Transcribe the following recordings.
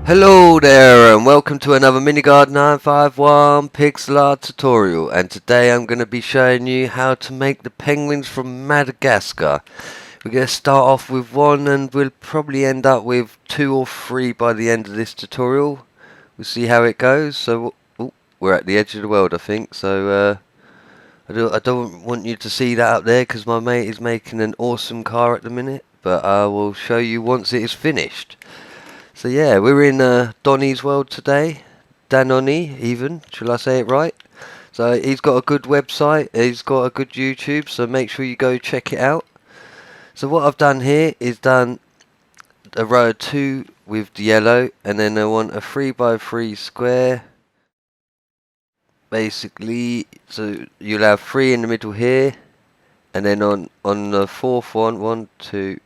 Hello there and welcome to another Minecraft 951 pixel art tutorial, and today I'm going to be showing you how to make the penguins from Madagascar. We're going to start off with one and we'll probably end up with 2 or 3 by the end of this tutorial. We'll see how it goes. So we're at the edge of the world, I think, so I don't want you to see that up there because my mate is making an awesome car at the minute, but I will show you once it is finished. So yeah, we're in Donny's world today. Danoni, even, shall I say it right? So he's got a good website, he's got a good YouTube, so make sure you go check it out. So what I've done here is done a row of 2 with the yellow, and then I want a 3x3 square. Basically, so you'll have 3 in the middle here, and then on the 4th one, 1, 2,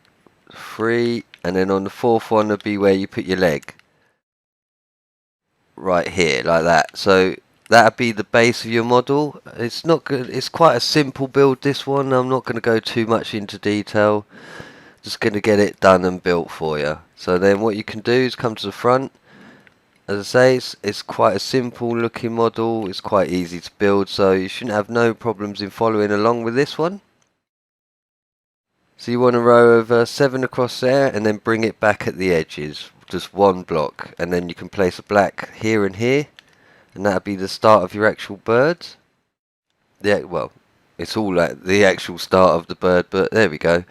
3, and then on the 4th one will be where you put your leg. Right here, like that. So that'd be the base of your model. It's not good. It's quite a simple build, this one. I'm not going to go too much into detail. Just going to get it done and built for you. So then what you can do is come to the front. As I say, it's quite a simple looking model. It's quite easy to build, so you shouldn't have no problems in following along with this one. So you want a row of 7 across there, and then bring it back at the edges, just 1 block, and then you can place a black here and here, and that'll be the start of your actual bird. Yeah, well, it's all at the actual start of the bird, but there we go.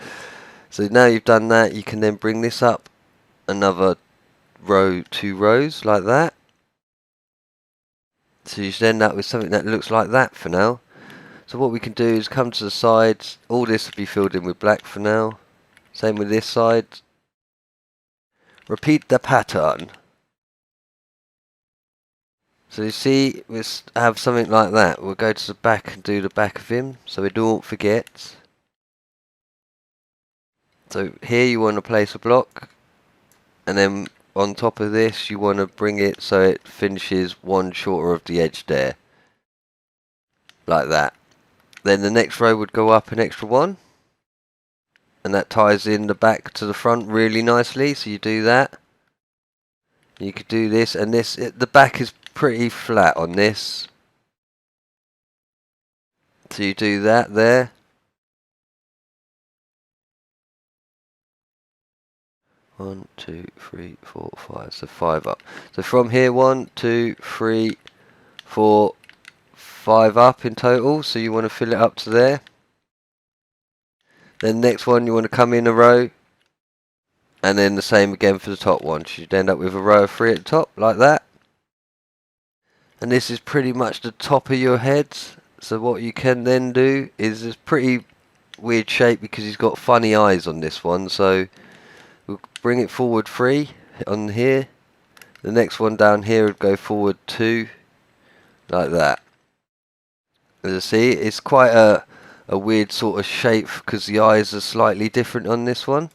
So now you've done that, you can then bring this up another row, 2 rows like that. So you should end up with something that looks like that for now. So what we can do is come to the sides. All this will be filled in with black for now. Same with this side. Repeat the pattern. So you see, we have something like that. We'll go to the back and do the back of him, so we don't forget. So here you want to place a block, and then on top of this you want to bring it so it finishes 1 shorter of the edge there. Like that. Then the next row would go up an extra 1. And that ties in the back to the front really nicely, so you do that. You could do this, and this, the back is pretty flat on this. So you do that there. One, 2, 3, 4, 5. So 5 up. So from here, 1, 2, 3, 4, 5 up in total. So you want to fill it up to there. Then next one, you want to come in a row, and then the same again for the top one. So you'd end up with a row of 3 at the top, like that. And this is pretty much the top of your head. So what you can then do is this pretty weird shape because he's got funny eyes on this one. So we'll bring it forward 3 on here. The next one down here would go forward 2, like that. As you see, it's quite a weird sort of shape because the eyes are slightly different on this one.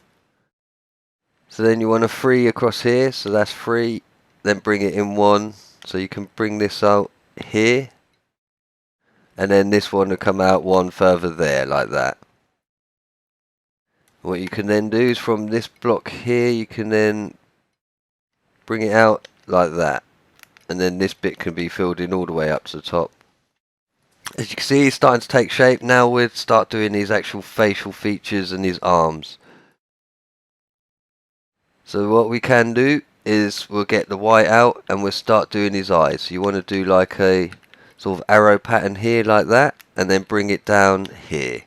So then you want a 3 across here, so that's 3. Then bring it in 1, so you can bring this out here. And then this one will come out 1 further there, like that. What you can then do is from this block here, you can then bring it out like that. And then this bit can be filled in all the way up to the top. As you can see, it's starting to take shape. Now we'll start doing these actual facial features and his arms. So what we can do is we'll get the white out and we'll start doing his eyes. So you want to do like a sort of arrow pattern here like that, and then bring it down here.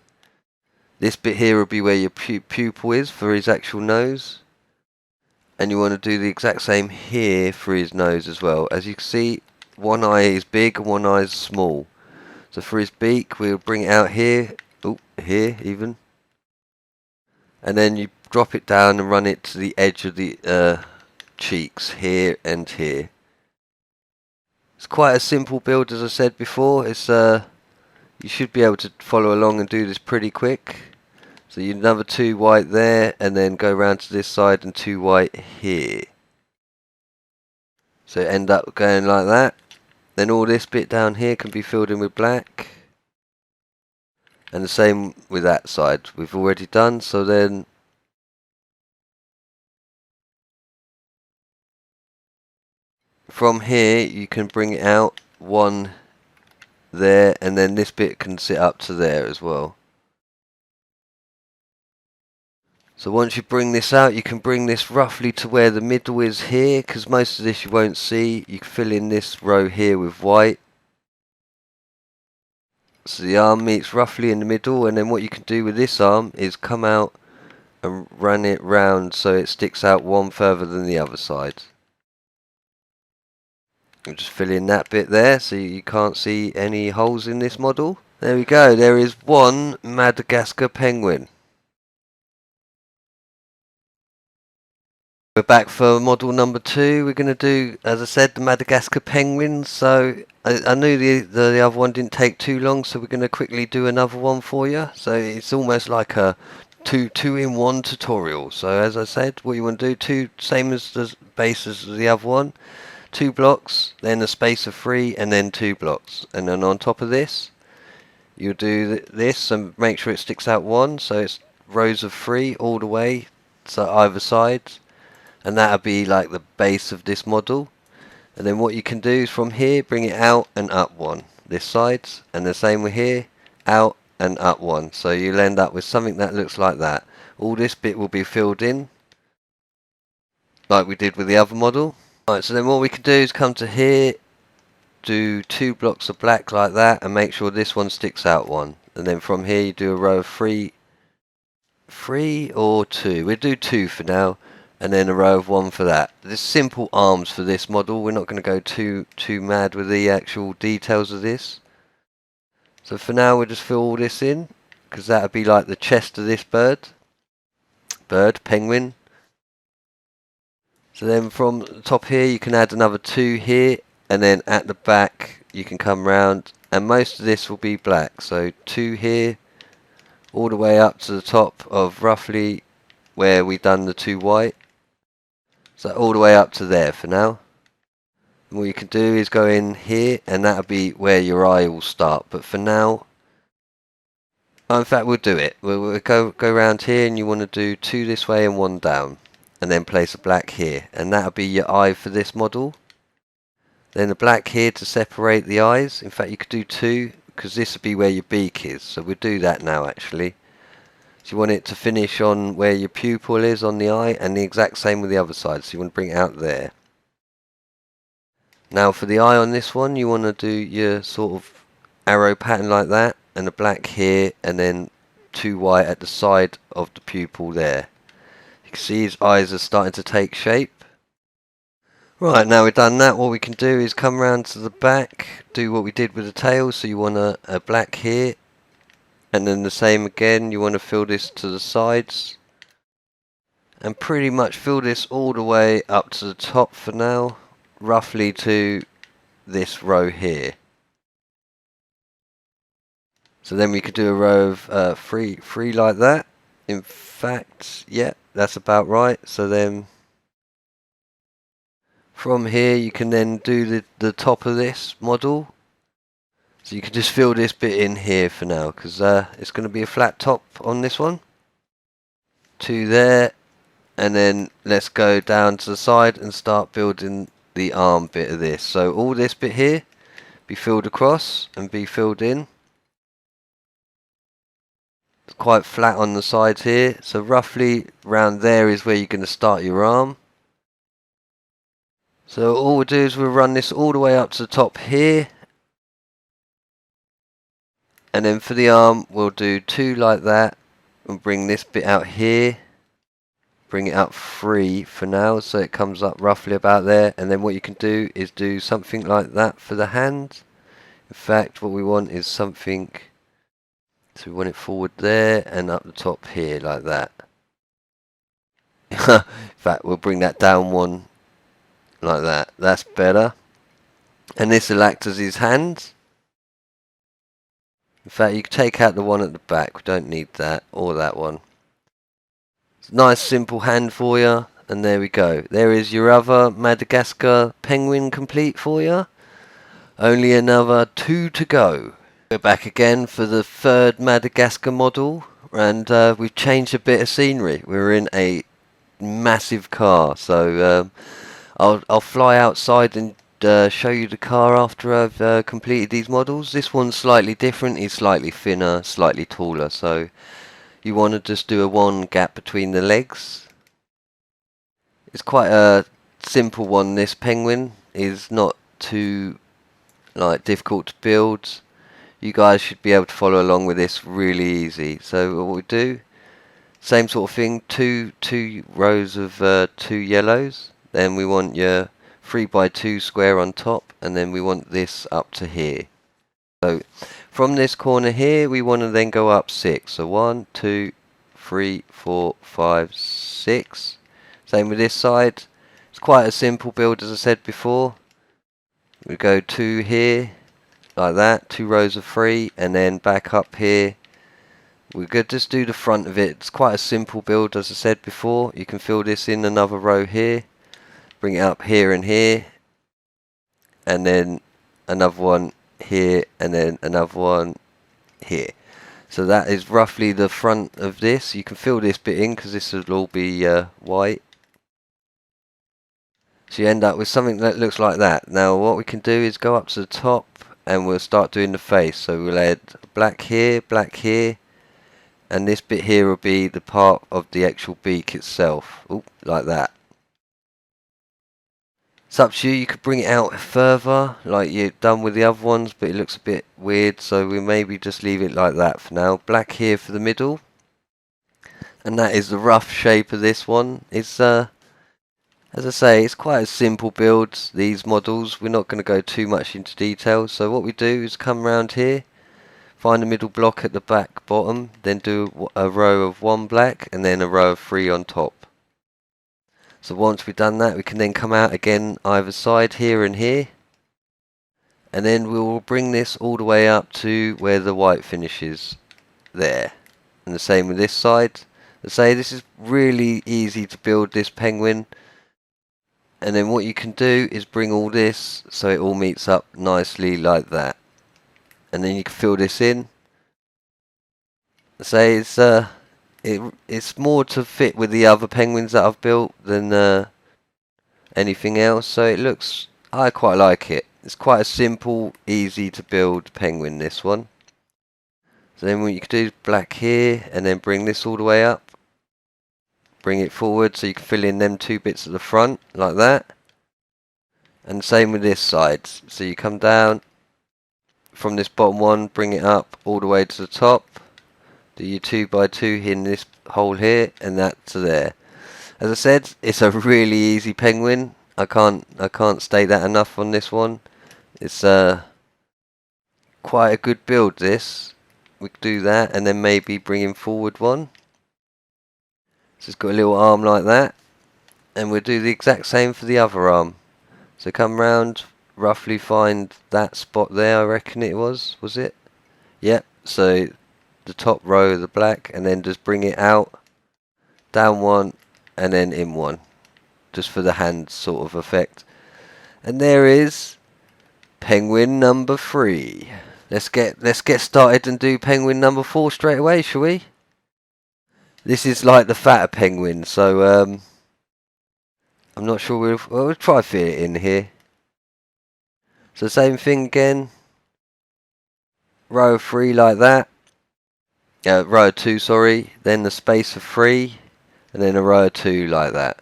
This bit here will be where your pupil is for his actual nose. And you want to do the exact same here for his nose as well. As you can see, one eye is big and one eye is small. So for his beak, we'll bring it out here, here even. And then you drop it down and run it to the edge of the cheeks, here and here. It's quite a simple build, as I said before. It's you should be able to follow along and do this pretty quick. So you another 2 white there, and then go around to this side and 2 white here. So end up going like that. Then all this bit down here can be filled in with black. And the same with that side we've already done. So then from here you can bring it out one there, and then this bit can sit up to there as well. So once you bring this out, you can bring this roughly to where the middle is here, because most of this you won't see. You can fill in this row here with white. So the arm meets roughly in the middle, and then what you can do with this arm is come out and run it round so it sticks out one further than the other side. And just fill in that bit there so you can't see any holes in this model. There we go, there is one Madagascar penguin. We're back for model number 2. We're going to do, as I said, the Madagascar penguins. So I knew the other one didn't take too long, so we're going to quickly do another one for you. So it's almost like a two-in-one tutorial. So as I said, what you want to do, same as the base as the other one, 2 blocks, then a space of 3, and then 2 blocks. And then on top of this, you'll do this and make sure it sticks out 1. So it's rows of 3 all the way, so either side. And that'll be like the base of this model. And then what you can do is from here bring it out and up 1 this side, and the same with here, out and up 1. So you'll end up with something that looks like that. All this bit will be filled in like we did with the other model. Alright, so then what we can do is come to here, do 2 blocks of black like that, and make sure this one sticks out 1. And then from here you do a row of 3 or 2. We'll do 2 for now. And then a row of 1 for that. There's simple arms for this model. We're not going to go too mad with the actual details of this. So for now we'll just fill all this in, because that would be like the chest of this penguin. So then from the top here you can add another 2 here, and then at the back you can come round, and most of this will be black. So 2 here, all the way up to the top of roughly where we done the 2 white. So all the way up to there for now. And what you can do is go in here, and that'll be where your eye will start. But for now, in fact we'll do it. We'll go around here, and you want to do 2 this way and 1 down. And then place a black here. And that'll be your eye for this model. Then the black here to separate the eyes. In fact you could do 2, because this will be where your beak is. So we'll do that now actually. So you want it to finish on where your pupil is on the eye, and the exact same with the other side. So you want to bring it out there. Now for the eye on this one, you want to do your sort of arrow pattern like that, and a black here, and then 2 white at the side of the pupil there. You can see his eyes are starting to take shape. Right, now we've done that, what we can do is come round to the back, do what we did with the tail. So you want a black here, and then the same again. You want to fill this to the sides, and pretty much fill this all the way up to the top for now, roughly to this row here. So then we could do a row of 3 like that. In fact, yeah, that's about right. So then from here you can then do the top of this model. So you can just fill this bit in here for now, because it's going to be a flat top on this one. 2 there, and then let's go down to the side and start building the arm bit of this. So all this bit here be filled across and be filled in. It's quite flat on the sides here, so roughly around there is where you're going to start your arm. So all we'll do is we'll run this all the way up to the top here. And then for the arm we'll do 2 like that, and bring this bit out here, bring it up 3 for now, so it comes up roughly about there. And then what you can do is do something like that for the hand. In fact what we want is something, so we want it forward there and up the top here like that. In fact we'll bring that down 1 like that, that's better. And this will act as his hands. In fact, you can take out the one at the back. We don't need that, or that one. It's a nice simple hand for you. And there we go. There is your other Madagascar penguin complete for you. Only another 2 to go. We're back again for the 3rd Madagascar model. And we've changed a bit of scenery. We're in a massive car. So I'll fly outside and show you the car after I've completed these models. This one's slightly different. It's slightly thinner, slightly taller. So you want to just do a one gap between the legs. It's quite a simple one. This penguin is not too difficult to build. You guys should be able to follow along with this really easy. So what we do, same sort of thing, two rows of 2 yellows. Then we want your 3x2 square on top, and then we want this up to here. So from this corner here, we want to then go up 6. So 1, 2, 3, 4, 5, 6. Same with this side. It's quite a simple build, as I said before. We go 2 here, like that, 2 rows of 3, and then back up here. We could just do the front of it. It's quite a simple build, as I said before. You can fill this in another row here, bring it up here and here, and then another one here, and then another one here. So that is roughly the front of this. You can fill this bit in because this will all be white. So you end up with something that looks like that. Now what we can do is go up to the top and we'll start doing the face. So we'll add black here, and this bit here will be the part of the actual beak itself. Ooh, like that. It's up to you. You could bring it out further like you've done with the other ones, but it looks a bit weird, so we maybe just leave it like that for now. Black here for the middle, and that is the rough shape of this one. It's as I say, it's quite a simple build, these models. We're not going to go too much into detail. So what we do is come around here, find the middle block at the back bottom, then do a row of 1 black and then a row of 3 on top. So once we've done that, we can then come out again either side here and here, and then we will bring this all the way up to where the white finishes there. And the same with this side. As I say, this is really easy to build, this penguin. And then what you can do is bring all this so it all meets up nicely like that. And then you can fill this in. Say it's more to fit with the other penguins that I've built than anything else. So it looks, I quite like it. It's quite a simple, easy to build penguin, this one. So then what you can do is black here and then bring this all the way up. Bring it forward so you can fill in them 2 bits at the front like that, and same with this side. So you come down from this bottom one, bring it up all the way to the top, do your 2x2 in this hole here, and that to there. As I said, it's a really easy penguin. I can't state that enough on this one. It's quite a good build, this. We could do that and then maybe bring him forward one. So it's got a little arm like that, and we'll do the exact same for the other arm. So come round, roughly find that spot there, I reckon it was it? Yep, so the top row of the black, and then just bring it out, down 1, and then in 1, just for the hand sort of effect. And there is penguin number 3. Let's get started and do penguin number 4 straight away, shall we? This is like the fatter penguin, so I'm not sure we'll try fit it in here. So same thing again. Row of 3 like that. Row of 2, sorry. Then the space of 3, and then a row of 2 like that.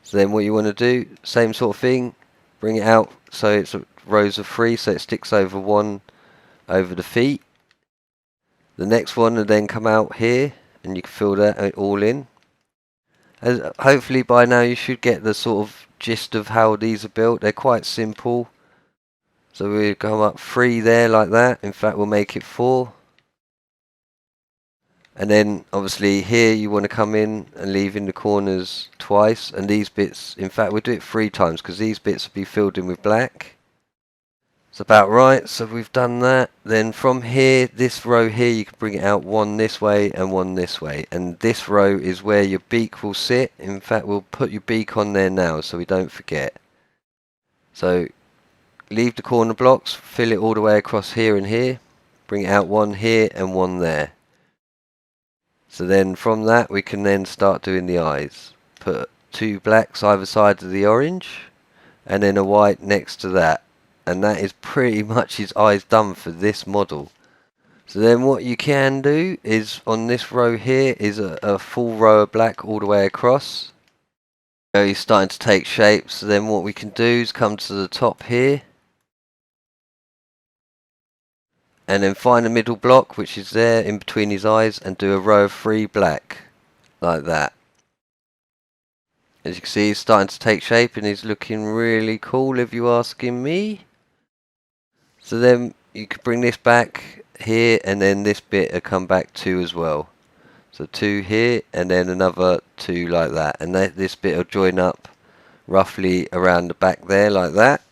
So then what you want to do, same sort of thing. Bring it out so it's rows of 3, so it sticks over 1 over the feet. The next one will then come out here, and you can fill that all in. As hopefully by now you should get the sort of gist of how these are built. They're quite simple. So we'll come up 3 there like that. In fact, we'll make it 4. And then obviously here you want to come in and leave in the corners twice. And these bits, in fact, we'll do it 3 times because these bits will be filled in with black. It's about right, so we've done that. Then from here, this row here, you can bring it out 1 this way and 1 this way. And this row is where your beak will sit. In fact, we'll put your beak on there now so we don't forget. So leave the corner blocks, fill it all the way across here and here. Bring it out 1 here and 1 there. So then from that, we can then start doing the eyes. Put 2 blacks either side of the orange. and then a white next to that, and that is pretty much his eyes done for this model. So then what you can do is on this row here is a full row of black all the way across. So he's starting to take shape, so then what we can do is come to the top here and then find the middle block which is there in between his eyes and do a row of 3 black like that. As you can see, he's starting to take shape and he's looking really cool if you're asking me. So then you could bring this back here and then this bit will come back 2 as well. So 2 here and then another 2 like that, and this bit will join up roughly around the back there like that.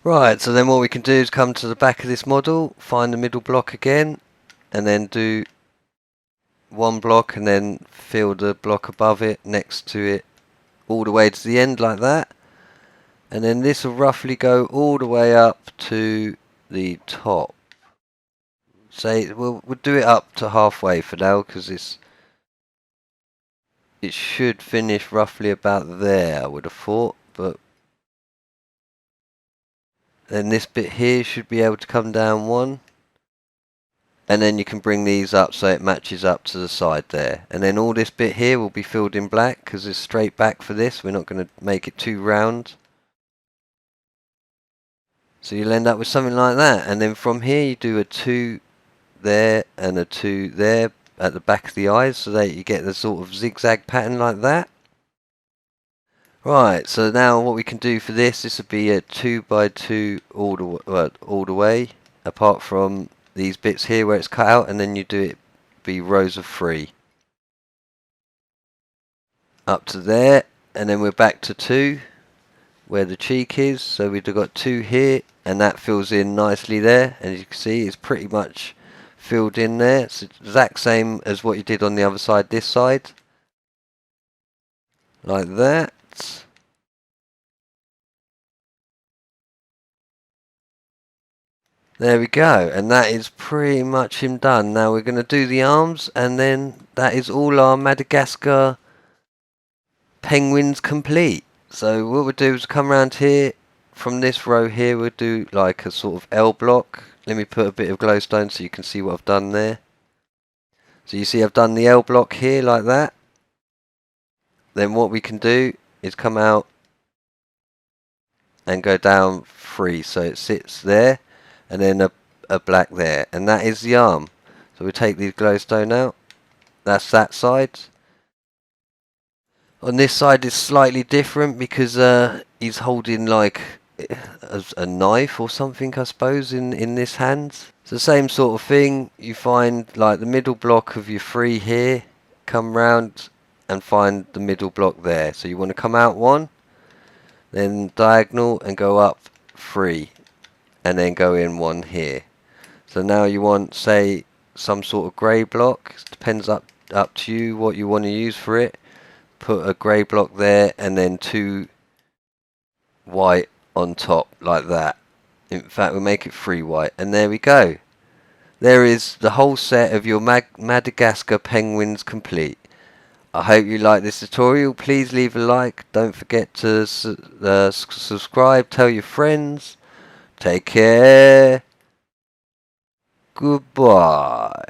Right, so then what we can do is come to the back of this model, find the middle block again, and then do 1 block and then fill the block above it, next to it, all the way to the end like that. And then this will roughly go all the way up to the top. Say we'll do it up to halfway for now because it should finish roughly about there, I would have thought, but then this bit here should be able to come down 1, and then you can bring these up so it matches up to the side there, and then all this bit here will be filled in black because it's straight back for this. We're not going to make it too round, so you'll end up with something like that. And then from here you do a 2 there and a 2 there at the back of the eyes so that you get the sort of zigzag pattern like that. Right, so now what we can do for this would be a 2 by 2 all the way, apart from these bits here where it's cut out, and then you do it be rows of 3 up to there, and then we're back to 2 where the cheek is. So we've got 2 here, and that fills in nicely there, and as you can see it's pretty much filled in there. It's the exact same as what you did on the other side, this side, like that. There we go, and that is pretty much him done. Now we're going to do the arms, and then that is all our Madagascar penguins complete. So what we'll do is come around here, from this row here we'll do like a sort of L block. Let me put a bit of glowstone so you can see what I've done there. So you see I've done the L block here like that. Then what we can do is come out and go down 3 so it sits there, and then a black there, and that is the arm. So we take the glowstone out. That's that side. On this side is slightly different because he's holding like a knife or something, I suppose, in this hand. It's the same sort of thing. You find like the middle block of your 3 here, come round and find the middle block there. So you want to come out 1, then diagonal and go up 3, and then go in 1 here. So now you want, say, some sort of grey block. It depends up to you what you want to use for it. Put a grey block there and then 2 white on top like that. In fact, we'll make it 3 white, and there we go. There is the whole set of your Madagascar penguins complete. I hope you like this tutorial. Please leave a like. Don't forget to subscribe. Tell your friends. Take care. Goodbye.